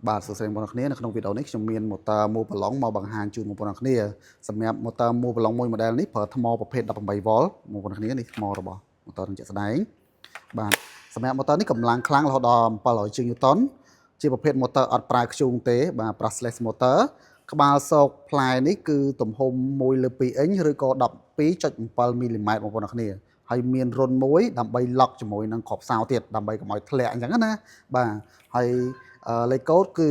បាទសួស្តីបងប្អូនគ្នានៅក្នុងវីដេអូនេះខ្ញុំមាន motor មួយប្រឡងមកបង្ហាញជូនបងប្អូនគ្នាសម្រាប់ motor មួយប្រឡងមួយ model នេះប្រើថ្មប្រភេទ 18V បងប្អូនគ្នានេះថ្មរបស់ motor នឹងជាក់ស្ដែងបាទសម្រាប់ motor នេះកម្លាំងខ្លាំងរហូតដល់700 Newton ជាប្រភេទ motor អត់ប្រើធ្យូងទេបាទ brushless motor ក្បាលសោកផ្លែនេះគឺទំហំ1/2 អ៊ិញឬក៏ 12.7 មីលីម៉ែត្របងប្អូនគ្នាហើយមានរុនមួយដើម្បី lock ជាមួយនឹងគ្រាប់សោទៀតដើម្បីកុំឲ្យធ្លាក់អញ្ចឹងណាបាទហើយលេខកូដគឺ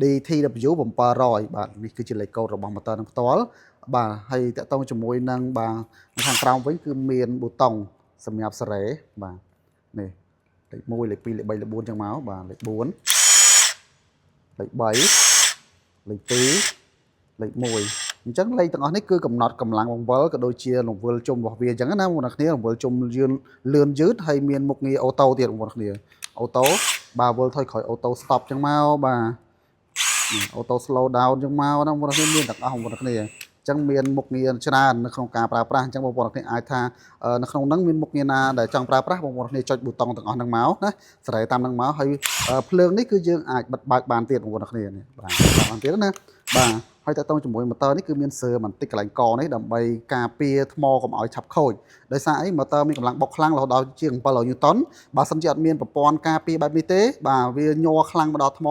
DTW 700បាទនេះគឺជាលេខកូដរបស់ motor នឹងផ្ទាល់បាទហើយតកតងជាមួយនឹងបាទខាងក្រោមវិញគឺមានប៊ូតុងសម្រាប់សេរីបាទនេះលេខ1លេខ2លេខ3លេខ4ចឹងមកបាទលេខ4លេខ3លេខ2លេខ1អញ្ចឹងលេខទាំងអស់នេះគឺកំណត់កម្លាំងបង្វិលក៏ដូចជារង្វិលជុំរបស់វាអញ្ចឹងណាបងប្អូនគ្នារង្វិលជុំលឿនយឺតហើយមានមុខងារអូតូទៀតបងប្អូនគ្នាអូតូបាទវិលថយក្រោយអូតូ stop ចឹងមកបាទអូតូ slow down ចឹងមកណាបងប្អូនគ្នាមានទាំងអស់បងប្អូនគ្នាអញ្ចឹងមានមុខងារច្រើននៅក្នុងការប្រើប្រាស់អញ្ចឹងបងប្អូនគ្នាអាចថានៅក្នុងហ្នឹងមានមុខងារណាដែលចង់ប្រើប្រាស់បងប្អូនគ្នាចុចប៊ូតុងទាំងអស់ហ្នឹងមកណាសេរីតាមហ្នឹងមកហើយភ្លើងនេះគឺយើងអាចបិទបើកបានទៀតបងប្អូនគ្នានេះបាទបានទៀតណាបាទហើយតើតើជាមួយ motor នេះគឺមានសើបន្តិចកន្លែងកនេះដើម្បីការពារថ្មកុំឲ្យឆាប់ខូចដោយសារអី motor មានកម្លាំងបុកខ្លាំងរហូតដល់ជាង700 Newton បើសិនជាអត់មានប្រព័ន្ធការពារបែបនេះទេបាទវាញ័រខ្លាំងមកដល់ថ្ម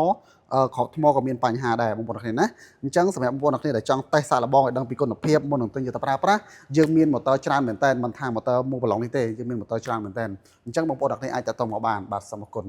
ក្របថ្មក៏មានបញ្ហាដែរបងប្អូនគ្នាណាអញ្ចឹងសម្រាប់បងប្អូនគ្នាដែលចង់តេស្តសាកល្បងឲ្យដឹងពីគុណភាពមុននឹងទិញយកទៅប្រើប្រាស់យើងមាន motor ច្រើនមែនតើមិនថា motor មួយប្រឡងនេះទេយើងមាន motor ច្រើនមែនតើអញ្ចឹងបងប្អូនគ្នាអាចតតមកបានបាទសូមអរគុណ